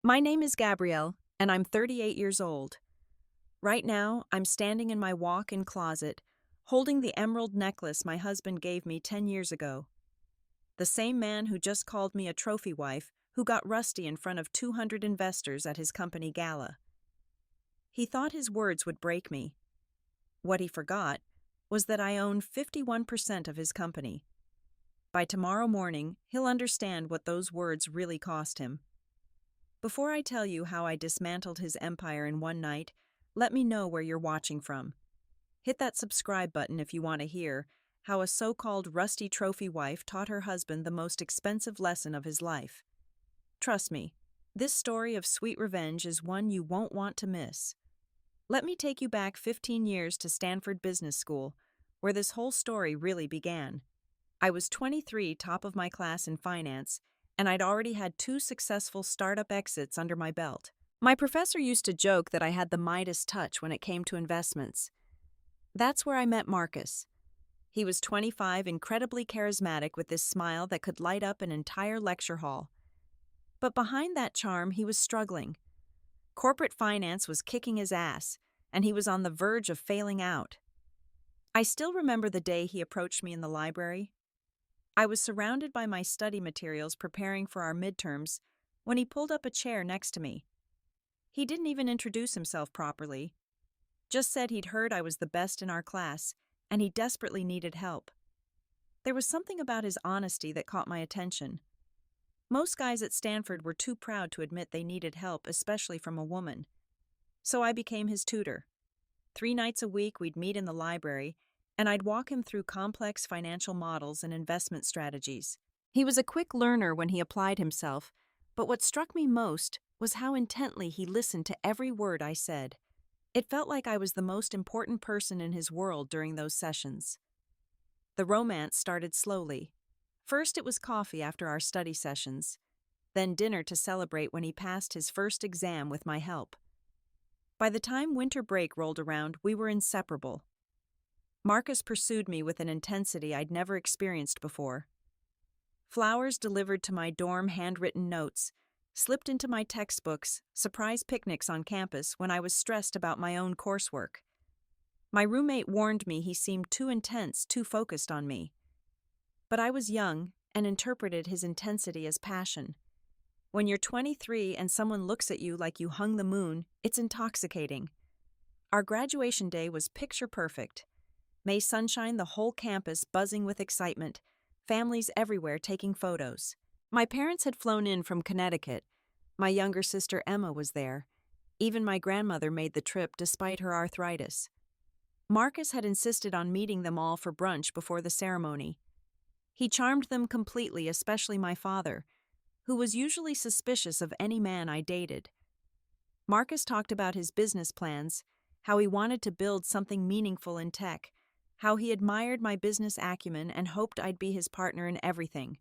My name is Gabrielle, and I'm 38 years old. Right now, I'm standing in my walk-in closet, holding the emerald necklace my husband gave me 10 years ago. The same man who just called me a trophy wife who got rusty in front of 200 investors at his company gala. He thought his words would break me. What he forgot was that I own 51% of his company. By tomorrow morning, he'll understand what those words really cost him. Before I tell you how I dismantled his empire in one night, let me know where you're watching from. Hit that subscribe button if you want to hear how a so-called rusty trophy wife taught her husband the most expensive lesson of his life. Trust me, this story of sweet revenge is one you won't want to miss. Let me take you back 15 years to Stanford Business School, where this whole story really began. I was 23, top of my class in finance, and I'd already had 2 successful startup exits under my belt. My professor used to joke that I had the Midas touch when it came to investments. That's where I met Marcus. He was 25, incredibly charismatic with this smile that could light up an entire lecture hall. But behind that charm, he was struggling. Corporate finance was kicking his ass, and he was on the verge of failing out. I still remember the day he approached me in the library. I was surrounded by my study materials preparing for our midterms when he pulled up a chair next to me. He didn't even introduce himself properly, just said he'd heard I was the best in our class and he desperately needed help. There was something about his honesty that caught my attention. Most guys at Stanford were too proud to admit they needed help, especially from a woman. So I became his tutor. 3 nights a week we'd meet in the library, and I'd walk him through complex financial models and investment strategies. He was a quick learner when he applied himself, but what struck me most was how intently he listened to every word I said. It felt like I was the most important person in his world during those sessions. The romance started slowly. First it was coffee after our study sessions, then dinner to celebrate when he passed his first exam with my help. By the time winter break rolled around, we were inseparable. Marcus pursued me with an intensity I'd never experienced before. Flowers delivered to my dorm, handwritten notes, slipped into my textbooks, surprise picnics on campus when I was stressed about my own coursework. My roommate warned me he seemed too intense, too focused on me. But I was young and interpreted his intensity as passion. When you're 23 and someone looks at you like you hung the moon, it's intoxicating. Our graduation day was picture perfect. May sunshine, the whole campus buzzing with excitement, families everywhere taking photos. My parents had flown in from Connecticut. My younger sister Emma was there. Even my grandmother made the trip despite her arthritis. Marcus had insisted on meeting them all for brunch before the ceremony. He charmed them completely, especially my father, who was usually suspicious of any man I dated. Marcus talked about his business plans, how he wanted to build something meaningful in tech, how he admired my business acumen and hoped I'd be his partner in everything.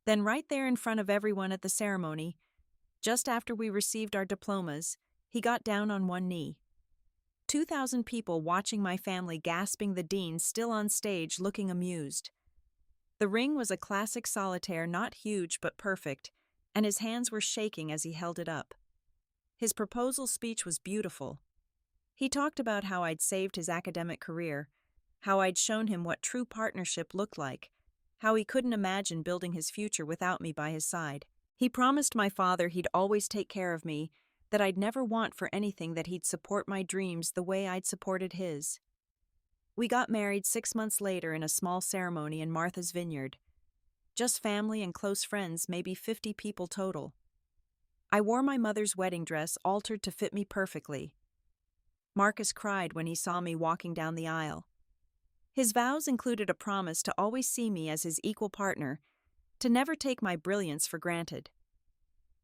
Then right there in front of everyone at the ceremony, just after we received our diplomas, he got down on one knee. 2,000 people watching my family gasping, the dean still on stage looking amused. The ring was a classic solitaire, not huge but perfect, and his hands were shaking as he held it up. His proposal speech was beautiful. He talked about how I'd saved his academic career, how I'd shown him what true partnership looked like, how he couldn't imagine building his future without me by his side. He promised my father he'd always take care of me, that I'd never want for anything, that he'd support my dreams the way I'd supported his. We got married 6 months later in a small ceremony in Martha's Vineyard. Just family and close friends, maybe 50 people total. I wore my mother's wedding dress, altered to fit me perfectly. Marcus cried when he saw me walking down the aisle. His vows included a promise to always see me as his equal partner, to never take my brilliance for granted.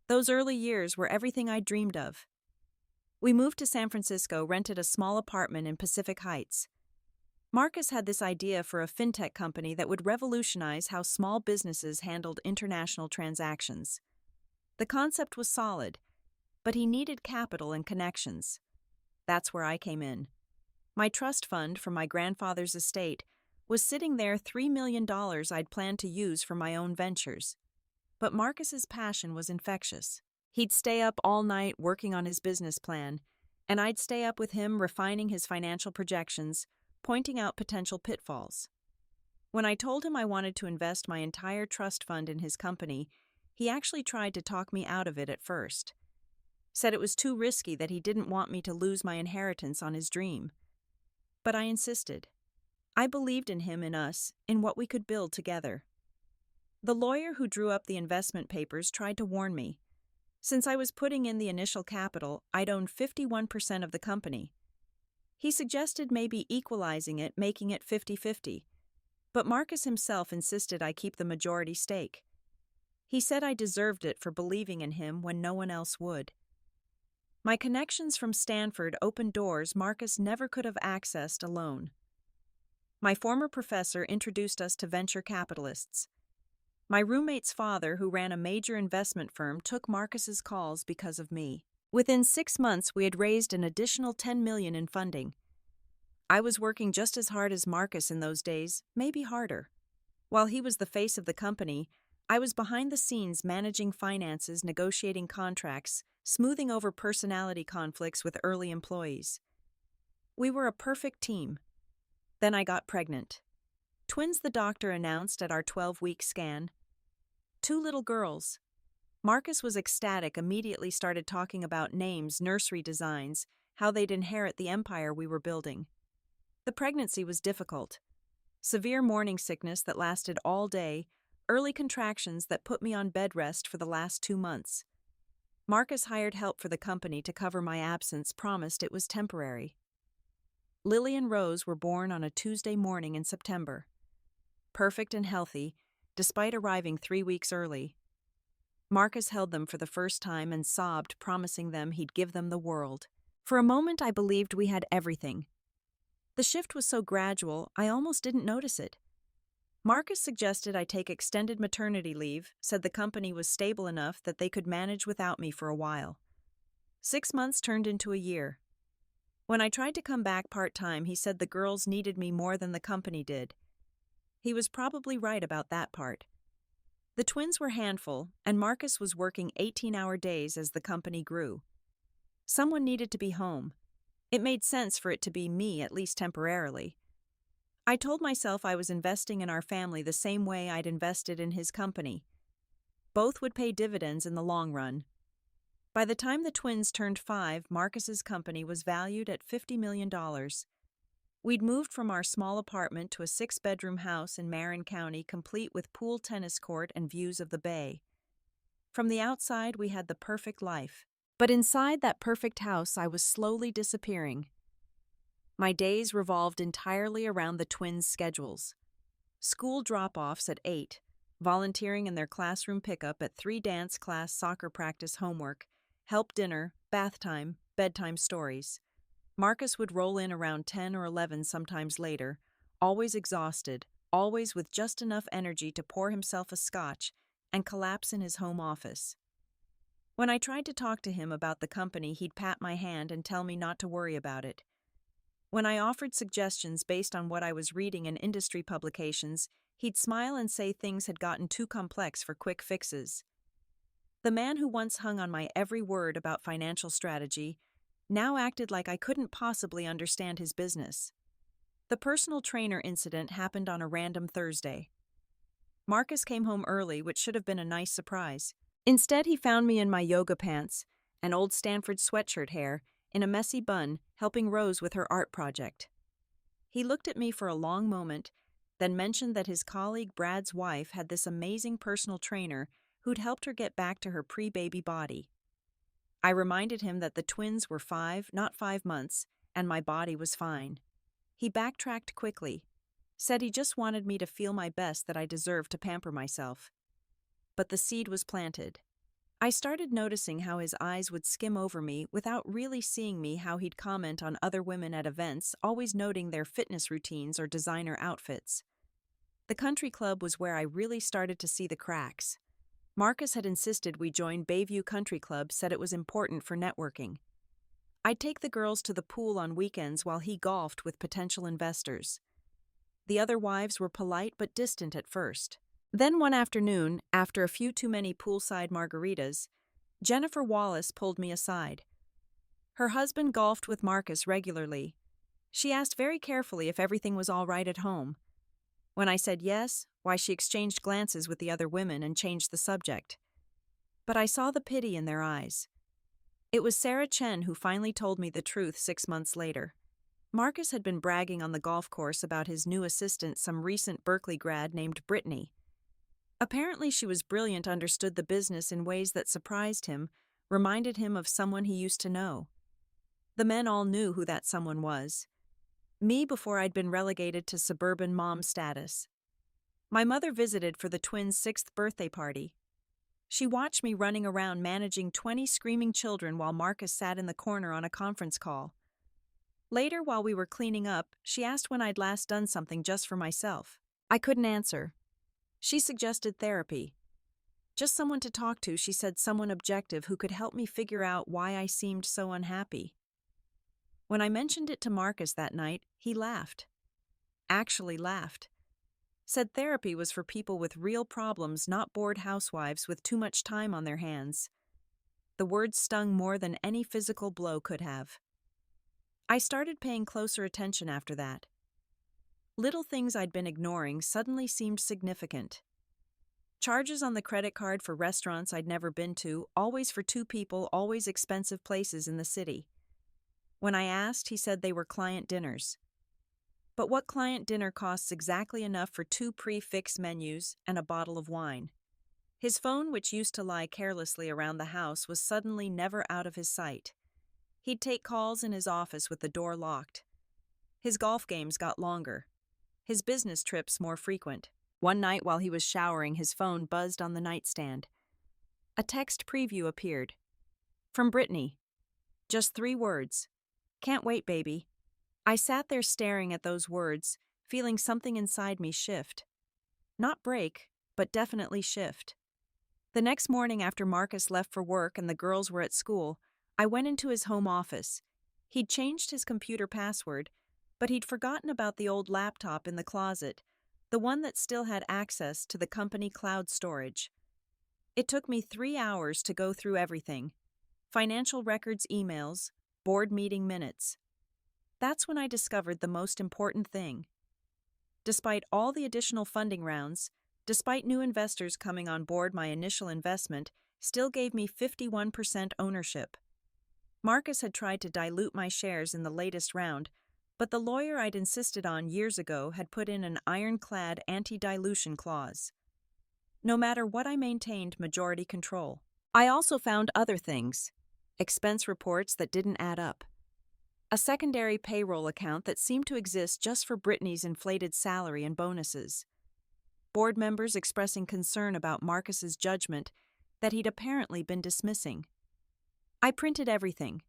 Those early years were everything I dreamed of. We moved to San Francisco, rented a small apartment in Pacific Heights. Marcus had this idea for a fintech company that would revolutionize how small businesses handled international transactions. The concept was solid, but he needed capital and connections. That's where I came in. My trust fund from my grandfather's estate was sitting there, $3 million I'd planned to use for my own ventures. But Marcus's passion was infectious. He'd stay up all night working on his business plan, and I'd stay up with him refining his financial projections, pointing out potential pitfalls. When I told him I wanted to invest my entire trust fund in his company, he actually tried to talk me out of it at first. Said it was too risky, that he didn't want me to lose my inheritance on his dream. But I insisted. I believed in him, in us, in what we could build together. The lawyer who drew up the investment papers tried to warn me. Since I was putting in the initial capital, I'd own 51% of the company. He suggested maybe equalizing it, making it 50-50. But Marcus himself insisted I keep the majority stake. He said I deserved it for believing in him when no one else would. My connections from Stanford opened doors Marcus never could have accessed alone. My former professor introduced us to venture capitalists. My roommate's father, who ran a major investment firm, took Marcus's calls because of me. Within 6 months, we had raised an additional $10 million in funding. I was working just as hard as Marcus in those days, maybe harder. While he was the face of the company, I was behind the scenes managing finances, negotiating contracts, smoothing over personality conflicts with early employees. We were a perfect team. Then I got pregnant. Twins, the doctor announced at our 12-week scan. 2 little girls. Marcus was ecstatic, immediately started talking about names, nursery designs, how they'd inherit the empire we were building. The pregnancy was difficult. Severe morning sickness that lasted all day, early contractions that put me on bed rest for the last 2 months. Marcus hired help for the company to cover my absence, promised it was temporary. Lily and Rose were born on a Tuesday morning in September. Perfect and healthy, despite arriving 3 weeks early. Marcus held them for the first time and sobbed, promising them he'd give them the world. For a moment I believed we had everything. The shift was so gradual, I almost didn't notice it. Marcus suggested I take extended maternity leave, said the company was stable enough that they could manage without me for a while. 6 months turned into a year. When I tried to come back part-time, he said the girls needed me more than the company did. He was probably right about that part. The twins were a handful, and Marcus was working 18-hour days as the company grew. Someone needed to be home. It made sense for it to be me, at least temporarily. I told myself I was investing in our family the same way I'd invested in his company. Both would pay dividends in the long run. By the time the twins turned 5, Marcus's company was valued at $50 million. We'd moved from our small apartment to a 6-bedroom house in Marin County, complete with pool, tennis court, and views of the bay. From the outside, we had the perfect life. But inside that perfect house, I was slowly disappearing. My days revolved entirely around the twins' schedules. School drop-offs at 8, volunteering in their classroom pickup at 3, dance class, soccer practice, homework, help dinner, bath time, bedtime stories. Marcus would roll in around 10 or 11, sometimes later, always exhausted, always with just enough energy to pour himself a scotch and collapse in his home office. When I tried to talk to him about the company, he'd pat my hand and tell me not to worry about it. When I offered suggestions based on what I was reading in industry publications, he'd smile and say things had gotten too complex for quick fixes. The man who once hung on my every word about financial strategy now acted like I couldn't possibly understand his business. The personal trainer incident happened on a random Thursday. Marcus came home early, which should have been a nice surprise. Instead, he found me in my yoga pants, an old Stanford sweatshirt hair, in a messy bun, helping Rose with her art project. He looked at me for a long moment, then mentioned that his colleague Brad's wife had this amazing personal trainer who'd helped her get back to her pre-baby body. I reminded him that the twins were 5, not 5 months, and my body was fine. He backtracked quickly, said he just wanted me to feel my best, that I deserved to pamper myself. But the seed was planted. I started noticing how his eyes would skim over me without really seeing me, how he'd comment on other women at events, always noting their fitness routines or designer outfits. The country club was where I really started to see the cracks. Marcus had insisted we join Bayview Country Club, said it was important for networking. I'd take the girls to the pool on weekends while he golfed with potential investors. The other wives were polite but distant at first. Then one afternoon, after a few too many poolside margaritas, Jennifer Wallace pulled me aside. Her husband golfed with Marcus regularly. She asked very carefully if everything was all right at home. When I said yes, why, she exchanged glances with the other women and changed the subject. But I saw the pity in their eyes. It was Sarah Chen who finally told me the truth 6 months later. Marcus had been bragging on the golf course about his new assistant, some recent Berkeley grad named Brittany. Apparently she was brilliant, understood the business in ways that surprised him, reminded him of someone he used to know. The men all knew who that someone was. Me, before I'd been relegated to suburban mom status. My mother visited for the twins' 6th birthday party. She watched me running around managing 20 screaming children while Marcus sat in the corner on a conference call. Later, while we were cleaning up, she asked when I'd last done something just for myself. I couldn't answer. She suggested therapy. Just someone to talk to, she said, someone objective who could help me figure out why I seemed so unhappy. When I mentioned it to Marcus that night, he laughed. Actually laughed. Said therapy was for people with real problems, not bored housewives with too much time on their hands. The words stung more than any physical blow could have. I started paying closer attention after that. Little things I'd been ignoring suddenly seemed significant. Charges on the credit card for restaurants I'd never been to, always for 2 people, always expensive places in the city. When I asked, he said they were client dinners. But what client dinner costs exactly enough for 2 pre-fixed menus and a bottle of wine? His phone, which used to lie carelessly around the house, was suddenly never out of his sight. He'd take calls in his office with the door locked. His golf games got longer. His business trips more frequent. One night while he was showering, his phone buzzed on the nightstand. A text preview appeared. From Brittany. Just 3 words. "Can't wait, baby." I sat there staring at those words, feeling something inside me shift. Not break, but definitely shift. The next morning after Marcus left for work and the girls were at school, I went into his home office. He'd changed his computer password, but he'd forgotten about the old laptop in the closet, the one that still had access to the company cloud storage. It took me 3 hours to go through everything. Financial records, emails, board meeting minutes. That's when I discovered the most important thing. Despite all the additional funding rounds, despite new investors coming on board, my initial investment still gave me 51% ownership. Marcus had tried to dilute my shares in the latest round, but the lawyer I'd insisted on years ago had put in an ironclad anti-dilution clause. No matter what, I maintained majority control. I also found other things. Expense reports that didn't add up. A secondary payroll account that seemed to exist just for Brittany's inflated salary and bonuses. Board members expressing concern about Marcus's judgment that he'd apparently been dismissing. I printed everything.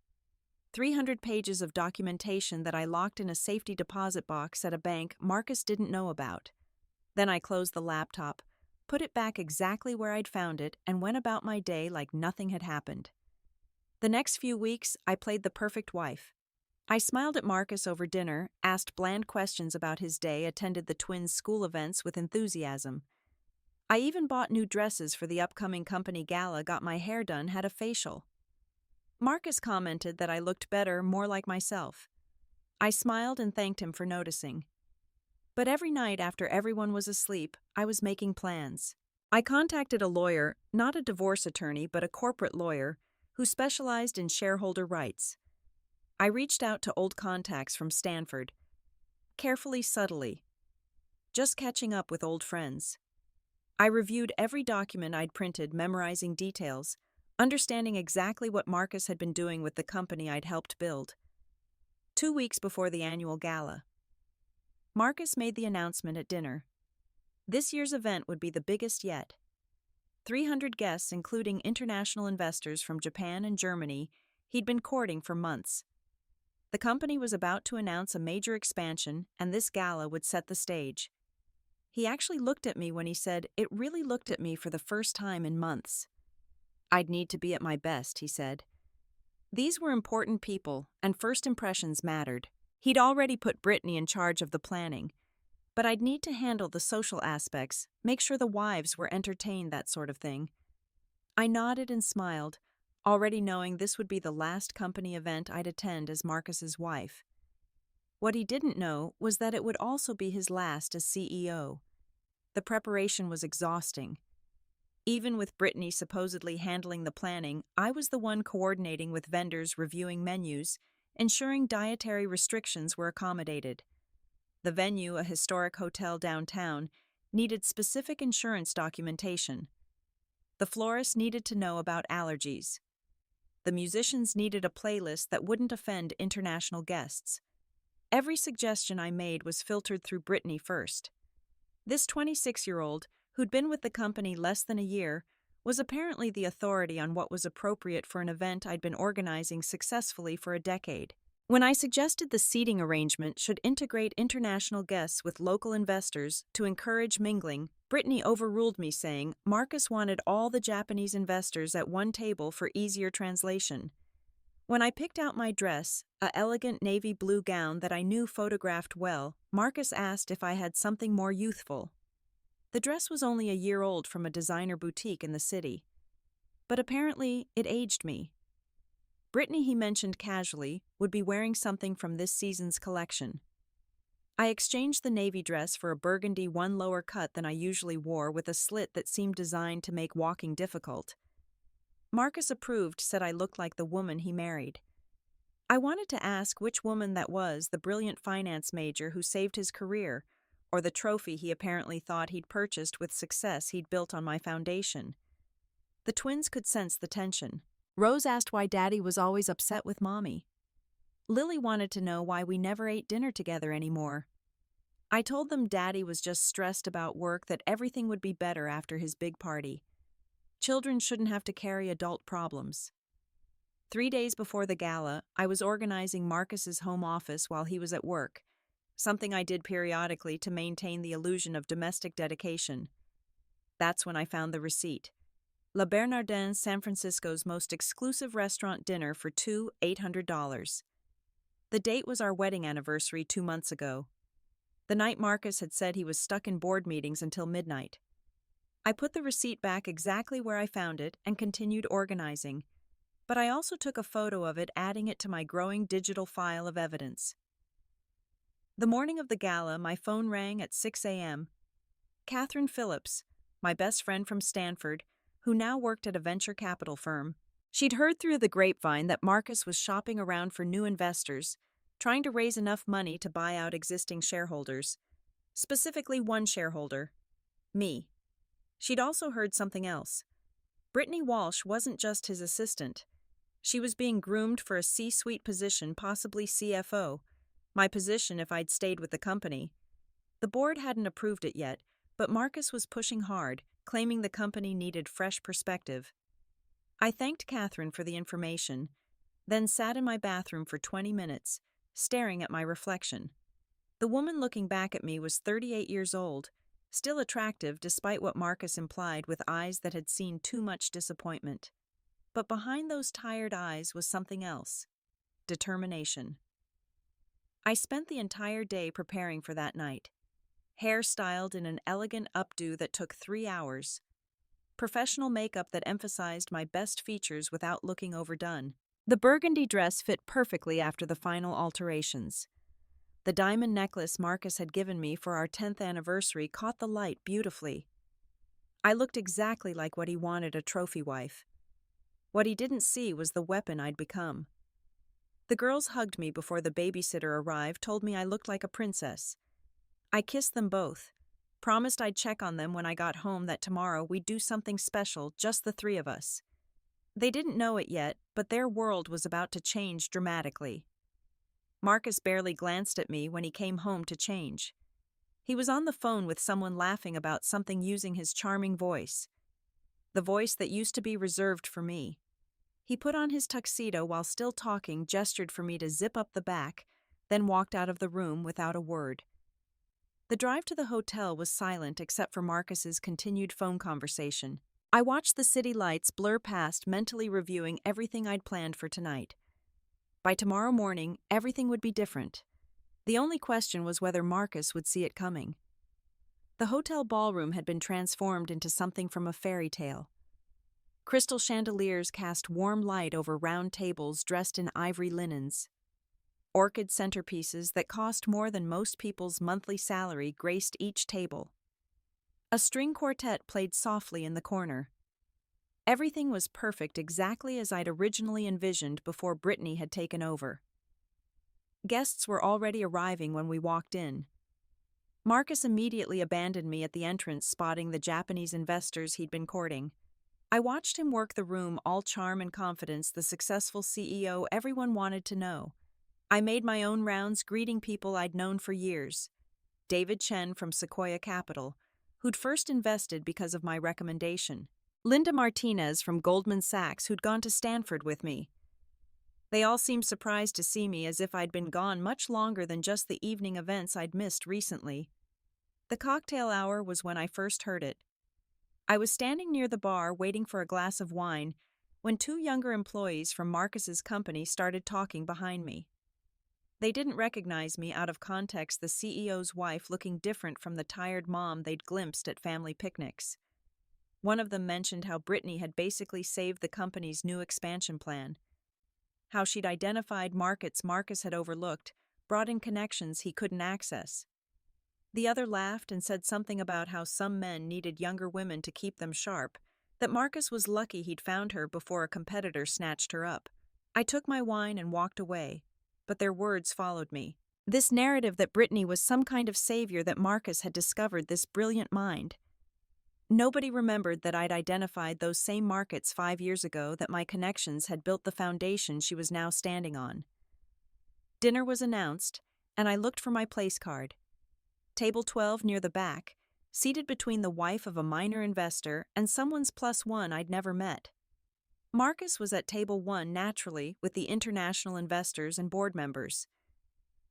300 pages of documentation that I locked in a safety deposit box at a bank Marcus didn't know about. Then I closed the laptop, put it back exactly where I'd found it, and went about my day like nothing had happened. The next few weeks, I played the perfect wife. I smiled at Marcus over dinner, asked bland questions about his day, attended the twins' school events with enthusiasm. I even bought new dresses for the upcoming company gala, got my hair done, had a facial. Marcus commented that I looked better, more like myself. I smiled and thanked him for noticing. But every night after everyone was asleep, I was making plans. I contacted a lawyer, not a divorce attorney, but a corporate lawyer, who specialized in shareholder rights. I reached out to old contacts from Stanford. Carefully, subtly. Just catching up with old friends. I reviewed every document I'd printed, memorizing details, understanding exactly what Marcus had been doing with the company I'd helped build. 2 weeks before the annual gala, Marcus made the announcement at dinner. This year's event would be the biggest yet. 300 guests, including international investors from Japan and Germany, he'd been courting for months. The company was about to announce a major expansion, and this gala would set the stage. He actually looked at me when he said, "It really looked at me for the first time in months." "I'd need to be at my best," he said. These were important people, and first impressions mattered. He'd already put Brittany in charge of the planning, but I'd need to handle the social aspects, make sure the wives were entertained, that sort of thing. I nodded and smiled, already knowing this would be the last company event I'd attend as Marcus's wife. What he didn't know was that it would also be his last as CEO. The preparation was exhausting. Even with Brittany supposedly handling the planning, I was the one coordinating with vendors, reviewing menus, ensuring dietary restrictions were accommodated. The venue, a historic hotel downtown, needed specific insurance documentation. The florist needed to know about allergies. The musicians needed a playlist that wouldn't offend international guests. Every suggestion I made was filtered through Brittany first. This 26-year-old, who'd been with the company less than a year, was apparently the authority on what was appropriate for an event I'd been organizing successfully for a decade. When I suggested the seating arrangement should integrate international guests with local investors to encourage mingling, Brittany overruled me, saying Marcus wanted all the Japanese investors at one table for easier translation. When I picked out my dress, an elegant navy blue gown that I knew photographed well, Marcus asked if I had something more youthful. The dress was only a year old from a designer boutique in the city. But apparently, it aged me. Brittany, he mentioned casually, would be wearing something from this season's collection. I exchanged the navy dress for a burgundy one lower cut than I usually wore with a slit that seemed designed to make walking difficult. Marcus approved, said I looked like the woman he married. I wanted to ask which woman that was, the brilliant finance major who saved his career, or the trophy he apparently thought he'd purchased with success he'd built on my foundation. The twins could sense the tension. Rose asked why Daddy was always upset with Mommy. Lily wanted to know why we never ate dinner together anymore. I told them Daddy was just stressed about work, that everything would be better after his big party. Children shouldn't have to carry adult problems. 3 days before the gala, I was organizing Marcus's home office while he was at work, something I did periodically to maintain the illusion of domestic dedication. That's when I found the receipt. La Bernardin's, San Francisco's most exclusive restaurant dinner for two $800. The date was our wedding anniversary 2 months ago. The night Marcus had said he was stuck in board meetings until midnight. I put the receipt back exactly where I found it and continued organizing, but I also took a photo of it, adding it to my growing digital file of evidence. The morning of the gala, my phone rang at 6 a.m. Catherine Phillips, my best friend from Stanford, who now worked at a venture capital firm. She'd heard through the grapevine that Marcus was shopping around for new investors, trying to raise enough money to buy out existing shareholders, specifically one shareholder, me. She'd also heard something else. Brittany Walsh wasn't just his assistant. She was being groomed for a C-suite position, possibly CFO, my position if I'd stayed with the company. The board hadn't approved it yet, but Marcus was pushing hard, claiming the company needed fresh perspective. I thanked Catherine for the information, then sat in my bathroom for 20 minutes, staring at my reflection. The woman looking back at me was 38 years old, still attractive despite what Marcus implied, with eyes that had seen too much disappointment. But behind those tired eyes was something else: determination. I spent the entire day preparing for that night. Hair styled in an elegant updo that took 3 hours. Professional makeup that emphasized my best features without looking overdone. The burgundy dress fit perfectly after the final alterations. The diamond necklace Marcus had given me for our 10th anniversary caught the light beautifully. I looked exactly like what he wanted, a trophy wife. What he didn't see was the weapon I'd become. The girls hugged me before the babysitter arrived, told me I looked like a princess. I kissed them both, promised I'd check on them when I got home, that tomorrow we'd do something special, just the 3 of us. They didn't know it yet, but their world was about to change dramatically. Marcus barely glanced at me when he came home to change. He was on the phone with someone laughing about something, using his charming voice. The voice that used to be reserved for me. He put on his tuxedo while still talking, gestured for me to zip up the back, then walked out of the room without a word. The drive to the hotel was silent except for Marcus's continued phone conversation. I watched the city lights blur past, mentally reviewing everything I'd planned for tonight. By tomorrow morning, everything would be different. The only question was whether Marcus would see it coming. The hotel ballroom had been transformed into something from a fairy tale. Crystal chandeliers cast warm light over round tables dressed in ivory linens. Orchid centerpieces that cost more than most people's monthly salary graced each table. A string quartet played softly in the corner. Everything was perfect exactly as I'd originally envisioned before Brittany had taken over. Guests were already arriving when we walked in. Marcus immediately abandoned me at the entrance, spotting the Japanese investors he'd been courting. I watched him work the room, all charm and confidence, the successful CEO everyone wanted to know. I made my own rounds, greeting people I'd known for years. David Chen from Sequoia Capital, who'd first invested because of my recommendation. Linda Martinez from Goldman Sachs, who'd gone to Stanford with me. They all seemed surprised to see me, as if I'd been gone much longer than just the evening events I'd missed recently. The cocktail hour was when I first heard it. I was standing near the bar waiting for a glass of wine when two younger employees from Marcus's company started talking behind me. They didn't recognize me, out of context, the CEO's wife looking different from the tired mom they'd glimpsed at family picnics. One of them mentioned how Brittany had basically saved the company's new expansion plan, how she'd identified markets Marcus had overlooked, brought in connections he couldn't access. The other laughed and said something about how some men needed younger women to keep them sharp, that Marcus was lucky he'd found her before a competitor snatched her up. I took my wine and walked away, but their words followed me. This narrative that Brittany was some kind of savior, that Marcus had discovered this brilliant mind. Nobody remembered that I'd identified those same markets 5 years ago, that my connections had built the foundation she was now standing on. Dinner was announced, and I looked for my place card. Table 12 near the back, seated between the wife of a minor investor and someone's +1 I'd never met. Marcus was at table 1 naturally, with the international investors and board members.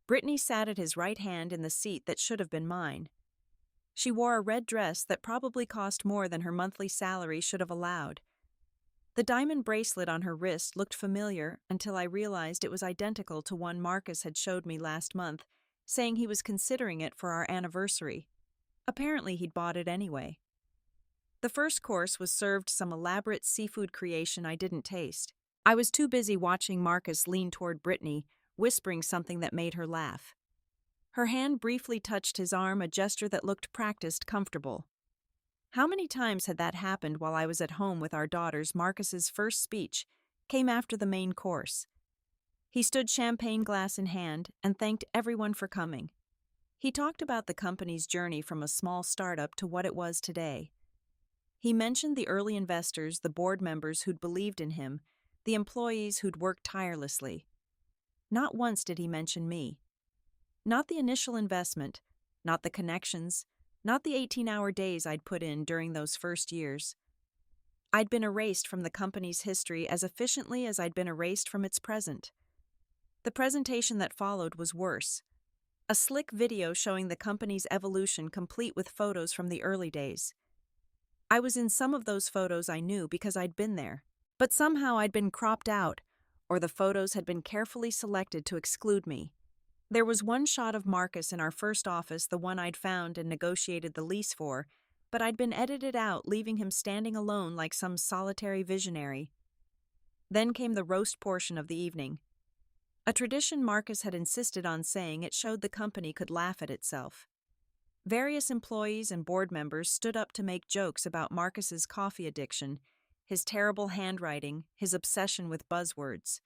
Brittany sat at his right hand in the seat that should have been mine. She wore a red dress that probably cost more than her monthly salary should have allowed. The diamond bracelet on her wrist looked familiar until I realized it was identical to one Marcus had showed me last month, saying he was considering it for our anniversary. Apparently he'd bought it anyway. The first course was served some elaborate seafood creation I didn't taste. I was too busy watching Marcus lean toward Brittany, whispering something that made her laugh. Her hand briefly touched his arm, a gesture that looked practiced, comfortable. How many times had that happened while I was at home with our daughters? Marcus's first speech came after the main course. He stood, champagne glass in hand, and thanked everyone for coming. He talked about the company's journey from a small startup to what it was today. He mentioned the early investors, the board members who'd believed in him, the employees who'd worked tirelessly. Not once did he mention me. Not the initial investment, not the connections, not the 18-hour days I'd put in during those first years. I'd been erased from the company's history as efficiently as I'd been erased from its present. The presentation that followed was worse. A slick video showing the company's evolution, complete with photos from the early days. I was in some of those photos, I knew, because I'd been there. But somehow I'd been cropped out, or the photos had been carefully selected to exclude me. There was one shot of Marcus in our first office, the one I'd found and negotiated the lease for, but I'd been edited out, leaving him standing alone like some solitary visionary. Then came the roast portion of the evening. A tradition Marcus had insisted on, saying it showed the company could laugh at itself. Various employees and board members stood up to make jokes about Marcus's coffee addiction, his terrible handwriting, his obsession with buzzwords.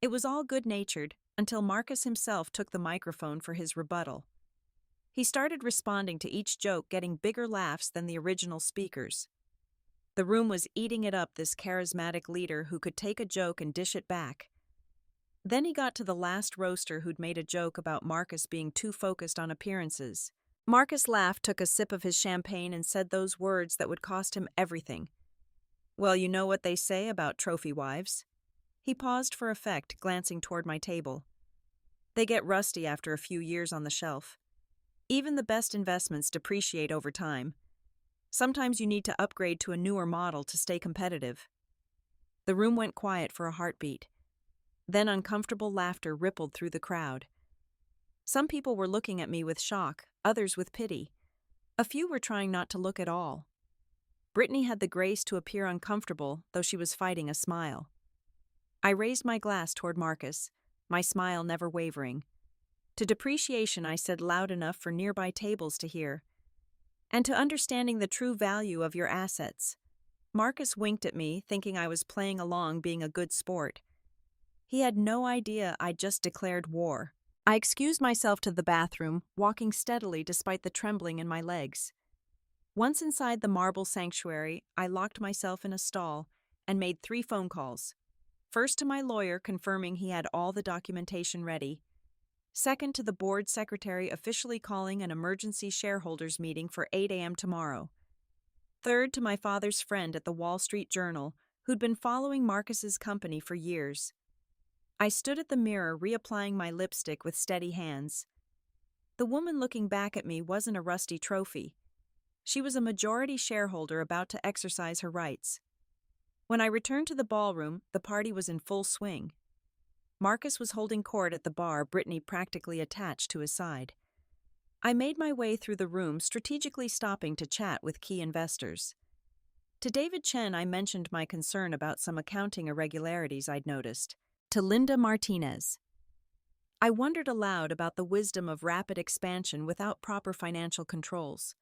It was all good-natured until Marcus himself took the microphone for his rebuttal. He started responding to each joke, getting bigger laughs than the original speakers. The room was eating it up, this charismatic leader who could take a joke and dish it back. Then he got to the last roaster, who'd made a joke about Marcus being too focused on appearances. Marcus laughed, took a sip of his champagne, and said those words that would cost him everything. "Well, you know what they say about trophy wives." He paused for effect, glancing toward my table. "They get rusty after a few years on the shelf. Even the best investments depreciate over time. Sometimes you need to upgrade to a newer model to stay competitive." The room went quiet for a heartbeat. Then uncomfortable laughter rippled through the crowd. Some people were looking at me with shock, others with pity. A few were trying not to look at all. Brittany had the grace to appear uncomfortable, though she was fighting a smile. I raised my glass toward Marcus, my smile never wavering. To depreciation, I said loud enough for nearby tables to hear. And to understanding the true value of your assets. Marcus winked at me, thinking I was playing along being a good sport. He had no idea I'd just declared war. I excused myself to the bathroom, walking steadily despite the trembling in my legs. Once inside the marble sanctuary, I locked myself in a stall and made 3 phone calls. First to my lawyer confirming he had all the documentation ready. Second to the board secretary officially calling an emergency shareholders meeting for 8 a.m. tomorrow. Third to my father's friend at the Wall Street Journal, who'd been following Marcus's company for years. I stood at the mirror reapplying my lipstick with steady hands. The woman looking back at me wasn't a rusty trophy. She was a majority shareholder about to exercise her rights. When I returned to the ballroom, the party was in full swing. Marcus was holding court at the bar, Brittany practically attached to his side. I made my way through the room, strategically stopping to chat with key investors. To David Chen, I mentioned my concern about some accounting irregularities I'd noticed. To Linda Martinez, I wondered aloud about the wisdom of rapid expansion without proper financial controls.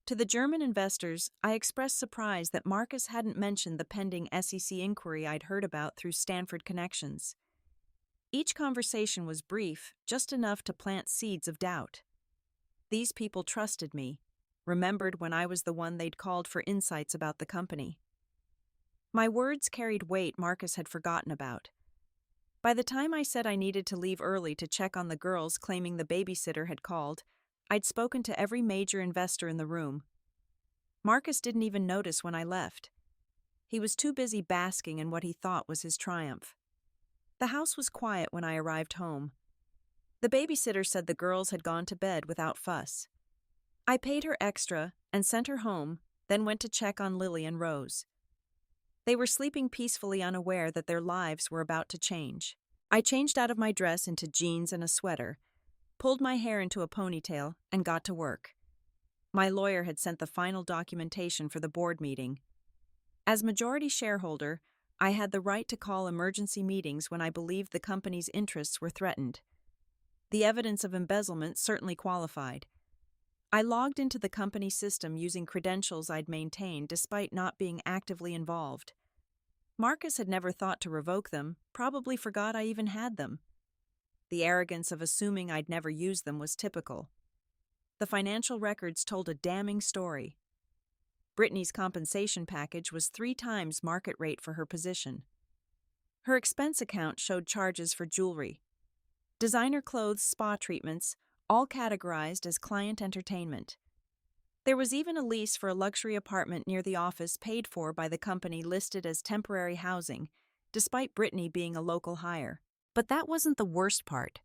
To the German investors, I expressed surprise that Marcus hadn't mentioned the pending SEC inquiry I'd heard about through Stanford connections. Each conversation was brief, just enough to plant seeds of doubt. These people trusted me, remembered when I was the one they'd called for insights about the company. My words carried weight Marcus had forgotten about. By the time I said I needed to leave early to check on the girls claiming the babysitter had called, I'd spoken to every major investor in the room. Marcus didn't even notice when I left. He was too busy basking in what he thought was his triumph. The house was quiet when I arrived home. The babysitter said the girls had gone to bed without fuss. I paid her extra and sent her home, then went to check on Lily and Rose. They were sleeping peacefully, unaware that their lives were about to change. I changed out of my dress into jeans and a sweater, pulled my hair into a ponytail, and got to work. My lawyer had sent the final documentation for the board meeting. As majority shareholder, I had the right to call emergency meetings when I believed the company's interests were threatened. The evidence of embezzlement certainly qualified. I logged into the company system using credentials I'd maintained despite not being actively involved. Marcus had never thought to revoke them, probably forgot I even had them. The arrogance of assuming I'd never used them was typical. The financial records told a damning story. Brittany's compensation package was 3 times market rate for her position. Her expense account showed charges for jewelry, designer clothes, spa treatments, all categorized as client entertainment. There was even a lease for a luxury apartment near the office paid for by the company listed as temporary housing, despite Brittany being a local hire. But that wasn't the worst part.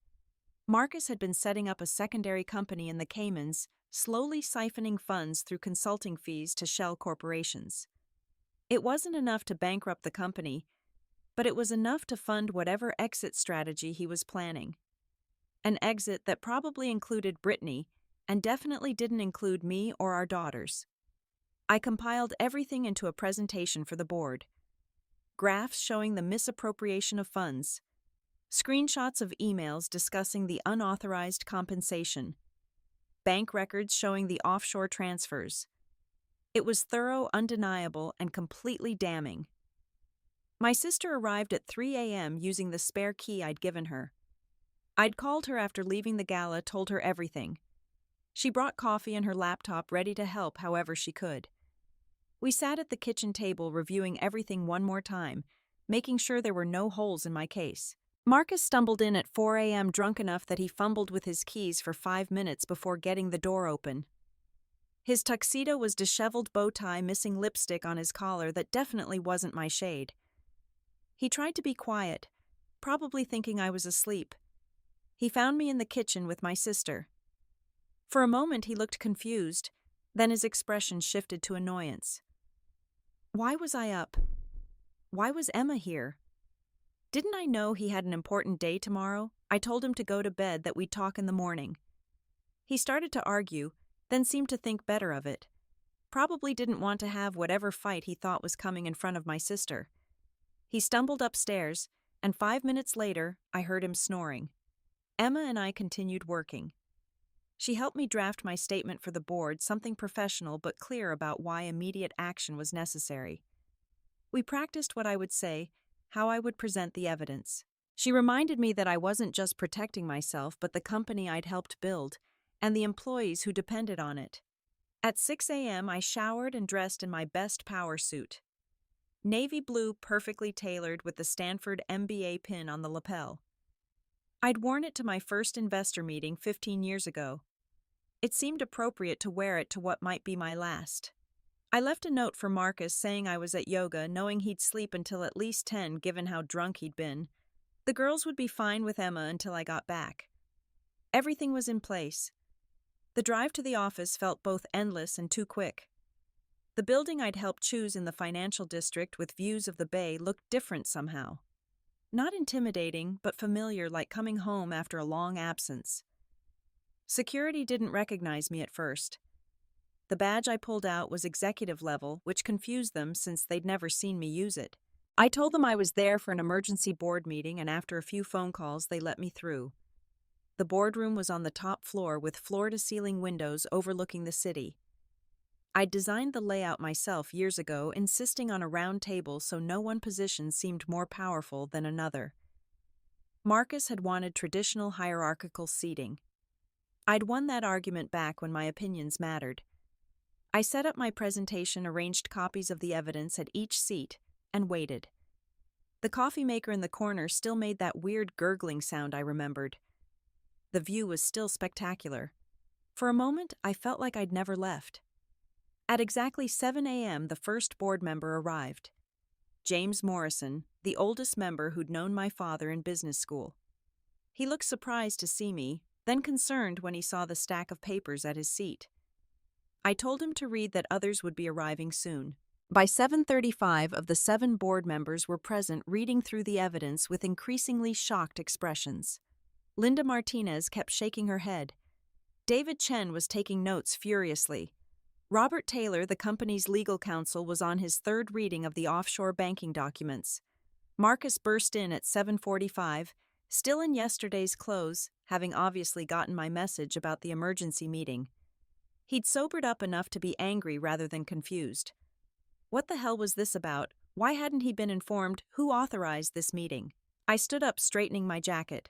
Marcus had been setting up a secondary company in the Caymans, slowly siphoning funds through consulting fees to shell corporations. It wasn't enough to bankrupt the company, but it was enough to fund whatever exit strategy he was planning. An exit that probably included Brittany and definitely didn't include me or our daughters. I compiled everything into a presentation for the board. Graphs showing the misappropriation of funds, screenshots of emails discussing the unauthorized compensation, bank records showing the offshore transfers. It was thorough, undeniable, and completely damning. My sister arrived at 3 a.m. using the spare key I'd given her. I'd called her after leaving the gala, told her everything. She brought coffee and her laptop ready to help however she could. We sat at the kitchen table reviewing everything one more time, making sure there were no holes in my case. Marcus stumbled in at 4 a.m. drunk enough that he fumbled with his keys for 5 minutes before getting the door open. His tuxedo was disheveled bow tie, missing lipstick on his collar that definitely wasn't my shade. He tried to be quiet, probably thinking I was asleep. He found me in the kitchen with my sister. For a moment he looked confused, then his expression shifted to annoyance. Why was I up? Why was Emma here? Didn't I know he had an important day tomorrow? I told him to go to bed, that we'd talk in the morning. He started to argue, then seemed to think better of it. probably didn't want to have whatever fight he thought was coming in front of my sister. He stumbled upstairs, and 5 minutes later, I heard him snoring. Emma and I continued working. She helped me draft my statement for the board, something professional but clear about why immediate action was necessary. We practiced what I would say, how I would present the evidence. She reminded me that I wasn't just protecting myself but the company I'd helped build, and the employees who depended on it. At 6 a.m., I showered and dressed in my best power suit. Navy blue, perfectly tailored with the Stanford MBA pin on the lapel. I'd worn it to my first investor meeting 15 years ago. It seemed appropriate to wear it to what might be my last. I left a note for Marcus saying I was at yoga, knowing he'd sleep until at least 10 given how drunk he'd been. The girls would be fine with Emma until I got back. Everything was in place. The drive to the office felt both endless and too quick. The building I'd helped choose in the financial district with views of the bay looked different somehow. Not intimidating, but familiar, like coming home after a long absence. Security didn't recognize me at first. The badge I pulled out was executive level, which confused them since they'd never seen me use it. I told them I was there for an emergency board meeting, and after a few phone calls, they let me through. The boardroom was on the top floor with floor-to-ceiling windows overlooking the city. I'd designed the layout myself years ago, insisting on a round table so no one position seemed more powerful than another. Marcus had wanted traditional hierarchical seating. I'd won that argument back when my opinions mattered. I set up my presentation, arranged copies of the evidence at each seat, and waited. The coffee maker in the corner still made that weird gurgling sound I remembered. The view was still spectacular. For a moment, I felt like I'd never left. At exactly 7 a.m., the first board member arrived. James Morrison, the oldest member who'd known my father in business school. He looked surprised to see me, then concerned when he saw the stack of papers at his seat. I told him to read that others would be arriving soon. By 7:35, of the 7 board members were present, reading through the evidence with increasingly shocked expressions. Linda Martinez kept shaking her head. David Chen was taking notes furiously. Robert Taylor, the company's legal counsel, was on his 3rd reading of the offshore banking documents. Marcus burst in at 7:45, still in yesterday's clothes, having obviously gotten my message about the emergency meeting. He'd sobered up enough to be angry rather than confused. What the hell was this about? Why hadn't he been informed? Who authorized this meeting? I stood up, straightening my jacket.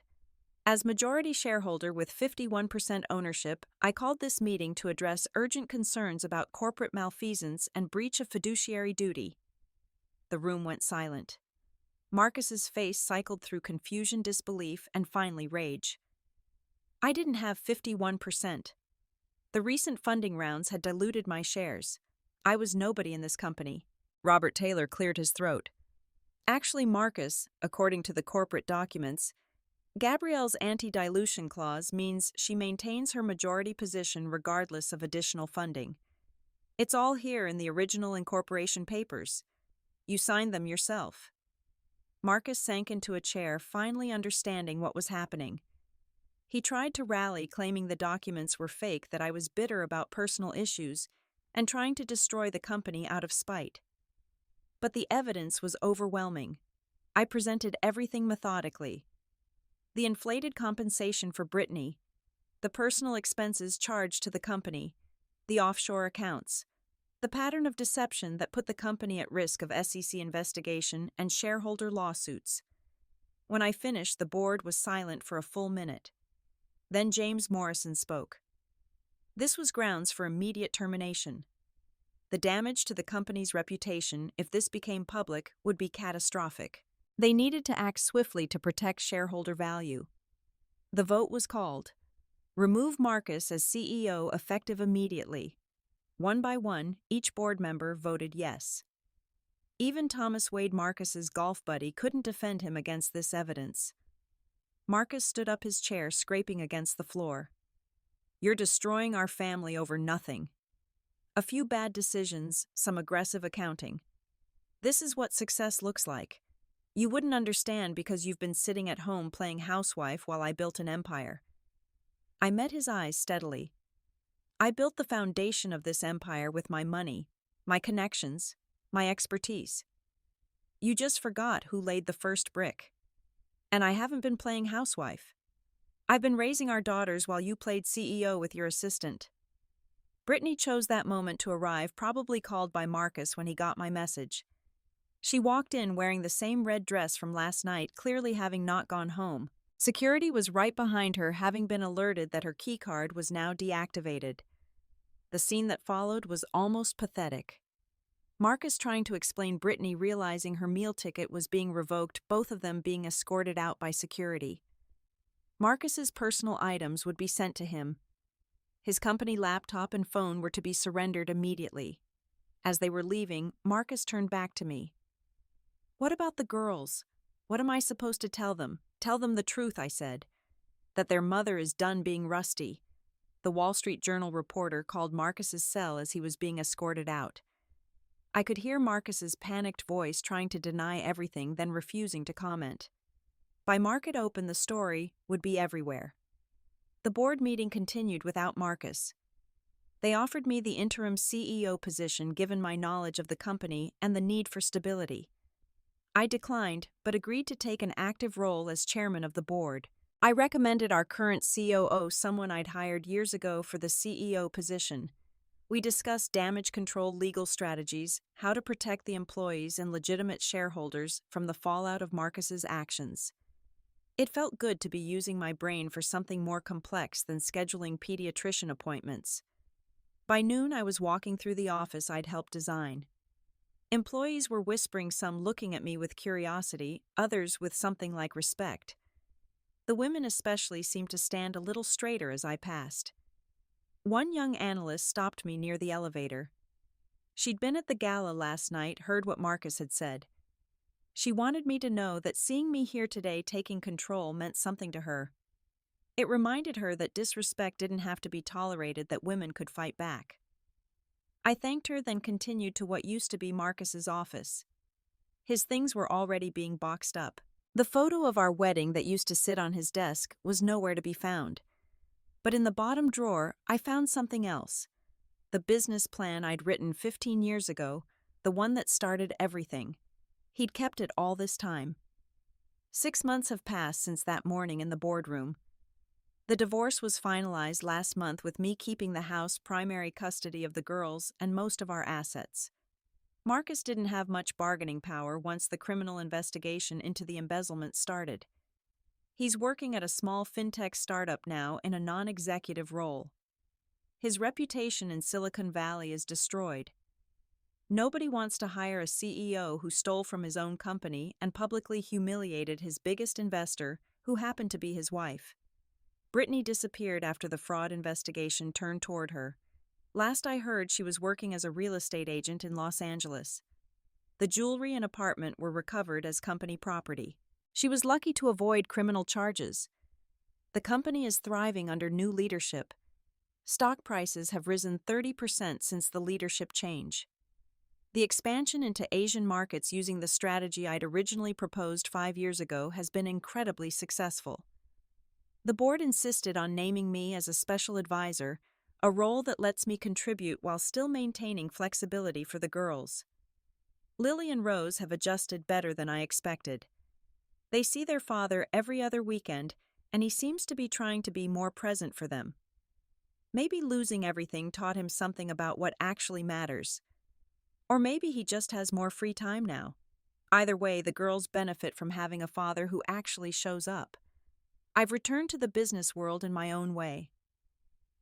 As majority shareholder with 51% ownership, I called this meeting to address urgent concerns about corporate malfeasance and breach of fiduciary duty. The room went silent. Marcus's face cycled through confusion, disbelief, and finally rage. I didn't have 51%. The recent funding rounds had diluted my shares. I was nobody in this company. Robert Taylor cleared his throat. Actually, Marcus, according to the corporate documents, Gabrielle's anti-dilution clause means she maintains her majority position regardless of additional funding. It's all here in the original incorporation papers. You signed them yourself. Marcus sank into a chair, finally understanding what was happening. He tried to rally, claiming the documents were fake, that I was bitter about personal issues, and trying to destroy the company out of spite. But the evidence was overwhelming. I presented everything methodically. The inflated compensation for Brittany, the personal expenses charged to the company, the offshore accounts, the pattern of deception that put the company at risk of SEC investigation and shareholder lawsuits. When I finished, the board was silent for a full minute. Then James Morrison spoke. This was grounds for immediate termination. The damage to the company's reputation, if this became public, would be catastrophic. They needed to act swiftly to protect shareholder value. The vote was called. Remove Marcus as CEO effective immediately. One by one, each board member voted yes. Even Thomas Wade, Marcus's golf buddy, couldn't defend him against this evidence. Marcus stood up, his chair scraping against the floor. You're destroying our family over nothing. A few bad decisions, some aggressive accounting. This is what success looks like. You wouldn't understand because you've been sitting at home playing housewife while I built an empire. I met his eyes steadily. I built the foundation of this empire with my money, my connections, my expertise. You just forgot who laid the first brick. And I haven't been playing housewife. I've been raising our daughters while you played CEO with your assistant. Brittany chose that moment to arrive, probably called by Marcus when he got my message. She walked in wearing the same red dress from last night, clearly having not gone home. Security was right behind her, having been alerted that her keycard was now deactivated. The scene that followed was almost pathetic. Marcus trying to explain Brittany realizing her meal ticket was being revoked, both of them being escorted out by security. Marcus's personal items would be sent to him. His company laptop and phone were to be surrendered immediately. As they were leaving, Marcus turned back to me. "What about the girls? What am I supposed to tell them? Tell them the truth," I said. "That their mother is done being rusty." The Wall Street Journal reporter called Marcus's cell as he was being escorted out. I could hear Marcus's panicked voice trying to deny everything, then refusing to comment. By market open, the story would be everywhere. The board meeting continued without Marcus. They offered me the interim CEO position given my knowledge of the company and the need for stability. I declined, but agreed to take an active role as chairman of the board. I recommended our current COO, someone I'd hired years ago, for the CEO position. We discussed damage control legal strategies, how to protect the employees and legitimate shareholders from the fallout of Marcus's actions. It felt good to be using my brain for something more complex than scheduling pediatrician appointments. By noon, I was walking through the office I'd helped design. Employees were whispering, some looking at me with curiosity, others with something like respect. The women especially seemed to stand a little straighter as I passed. One young analyst stopped me near the elevator. She'd been at the gala last night, heard what Marcus had said. She wanted me to know that seeing me here today taking control meant something to her. It reminded her that disrespect didn't have to be tolerated, that women could fight back. I thanked her, then continued to what used to be Marcus's office. His things were already being boxed up. The photo of our wedding that used to sit on his desk was nowhere to be found. But in the bottom drawer, I found something else. The business plan I'd written 15 years ago, the one that started everything. He'd kept it all this time. 6 months have passed since that morning in the boardroom. The divorce was finalized last month, with me keeping the house, primary custody of the girls, and most of our assets. Marcus didn't have much bargaining power once the criminal investigation into the embezzlement started. He's working at a small fintech startup now in a non-executive role. His reputation in Silicon Valley is destroyed. Nobody wants to hire a CEO who stole from his own company and publicly humiliated his biggest investor, who happened to be his wife. Brittany disappeared after the fraud investigation turned toward her. Last I heard, she was working as a real estate agent in Los Angeles. The jewelry and apartment were recovered as company property. She was lucky to avoid criminal charges. The company is thriving under new leadership. Stock prices have risen 30% since the leadership change. The expansion into Asian markets using the strategy I'd originally proposed 5 years ago has been incredibly successful. The board insisted on naming me as a special advisor, a role that lets me contribute while still maintaining flexibility for the girls. Lily and Rose have adjusted better than I expected. They see their father every other weekend, and he seems to be trying to be more present for them. Maybe losing everything taught him something about what actually matters. Or maybe he just has more free time now. Either way, the girls benefit from having a father who actually shows up. I've returned to the business world in my own way.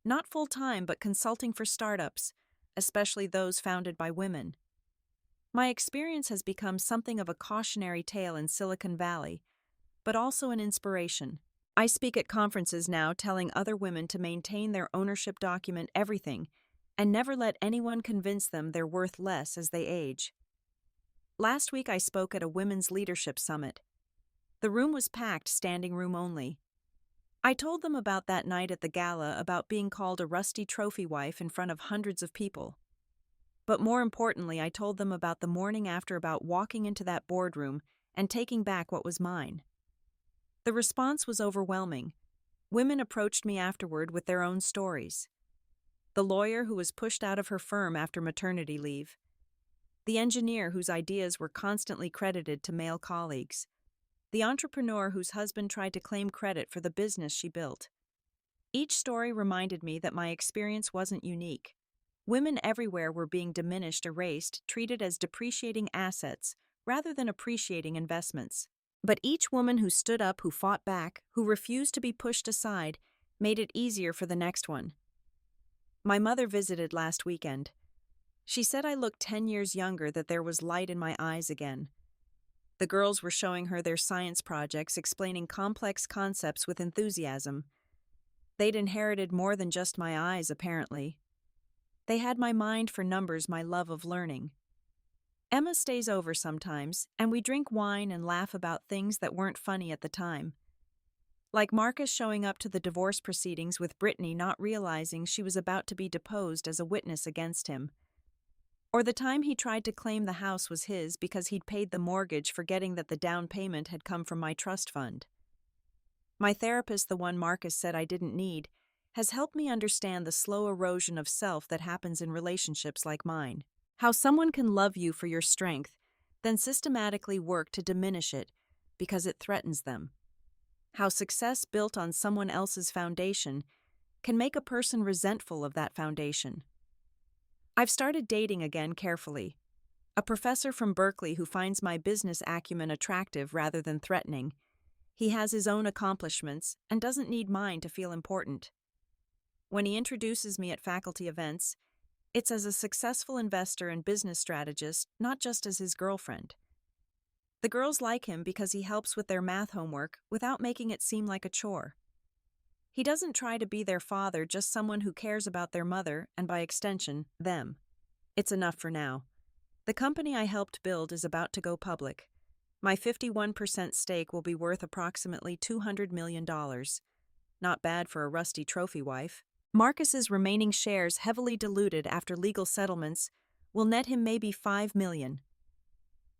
Not full-time, but consulting for startups, especially those founded by women. My experience has become something of a cautionary tale in Silicon Valley, but also an inspiration. I speak at conferences now, telling other women to maintain their ownership, document everything, and never let anyone convince them they're worth less as they age. Last week I spoke at a women's leadership summit. The room was packed, standing room only. I told them about that night at the gala, about being called a rusty trophy wife in front of hundreds of people. But more importantly, I told them about the morning after, about walking into that boardroom and taking back what was mine. The response was overwhelming. Women approached me afterward with their own stories. the lawyer who was pushed out of her firm after maternity leave, the engineer whose ideas were constantly credited to male colleagues, the entrepreneur whose husband tried to claim credit for the business she built. Each story reminded me that my experience wasn't unique. Women everywhere were being diminished, erased, treated as depreciating assets rather than appreciating investments. But each woman who stood up, who fought back, who refused to be pushed aside, made it easier for the next one. My mother visited last weekend. She said I looked 10 years younger, that there was light in my eyes again. The girls were showing her their science projects, explaining complex concepts with enthusiasm. They'd inherited more than just my eyes, apparently. They had my mind for numbers, my love of learning. Emma stays over sometimes, and we drink wine and laugh about things that weren't funny at the time. Like Marcus showing up to the divorce proceedings with Brittany, not realizing she was about to be deposed as a witness against him. Or the time he tried to claim the house was his because he'd paid the mortgage, forgetting that the down payment had come from my trust fund. My therapist, the one Marcus said I didn't need, has helped me understand the slow erosion of self that happens in relationships like mine. How someone can love you for your strength, then systematically work to diminish it because it threatens them. How success built on someone else's foundation can make a person resentful of that foundation. I've started dating again carefully. A professor from Berkeley who finds my business acumen attractive rather than threatening. He has his own accomplishments and doesn't need mine to feel important. When he introduces me at faculty events, it's as a successful investor and business strategist, not just as his girlfriend. The girls like him because he helps with their math homework without making it seem like a chore. He doesn't try to be their father, just someone who cares about their mother and, by extension, them. It's enough for now. The company I helped build is about to go public. My 51% stake will be worth approximately $200 million. Not bad for a rusty trophy wife. Marcus's remaining shares, heavily diluted after legal settlements, will net him maybe $5 million.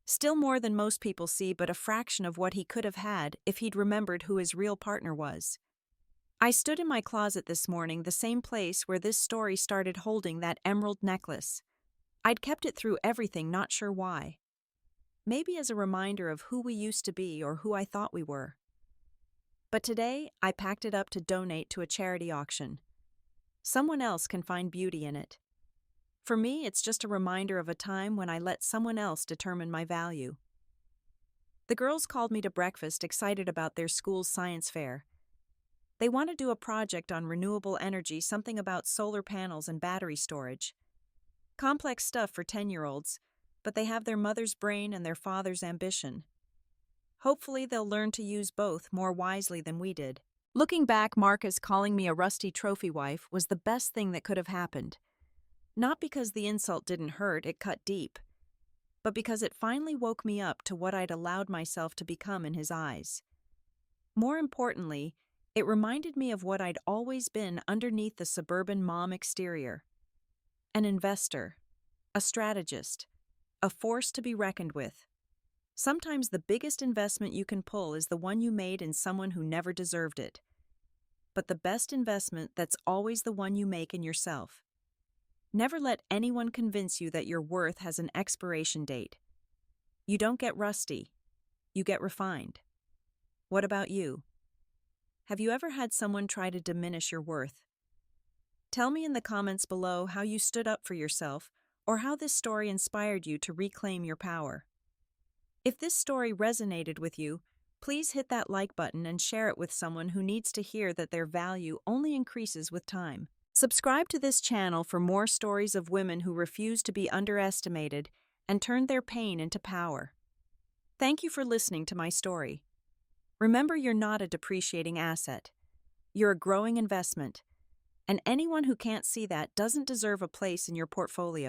Still more than most people see, but a fraction of what he could have had if he'd remembered who his real partner was. I stood in my closet this morning, the same place where this story started, holding that emerald necklace. I'd kept it through everything, not sure why. Maybe as a reminder of who we used to be or who I thought we were. But today, I packed it up to donate to a charity auction. Someone else can find beauty in it. For me, it's just a reminder of a time when I let someone else determine my value. The girls called me to breakfast, excited about their school's science fair. They want to do a project on renewable energy, something about solar panels and battery storage. Complex stuff for 10-year-olds, but they have their mother's brain and their father's ambition. Hopefully they'll learn to use both more wisely than we did. Looking back, Marcus calling me a rusty trophy wife was the best thing that could have happened. Not because the insult didn't hurt, it cut deep, but because it finally woke me up to what I'd allowed myself to become in his eyes. More importantly, it reminded me of what I'd always been underneath the suburban mom exterior. An investor, a strategist, a force to be reckoned with. Sometimes the biggest investment you can pull is the one you made in someone who never deserved it. But the best investment, that's always the one you make in yourself. Never let anyone convince you that your worth has an expiration date. You don't get rusty, you get refined. What about you? Have you ever had someone try to diminish your worth? Tell me in the comments below how you stood up for yourself, or how this story inspired you to reclaim your power. If this story resonated with you, please hit that like button and share it with someone who needs to hear that their value only increases with time. Subscribe to this channel for more stories of women who refused to be underestimated and turned their pain into power. Thank you for listening to my story. Remember, you're not a depreciating asset. You're a growing investment, and anyone who can't see that doesn't deserve a place in your portfolio.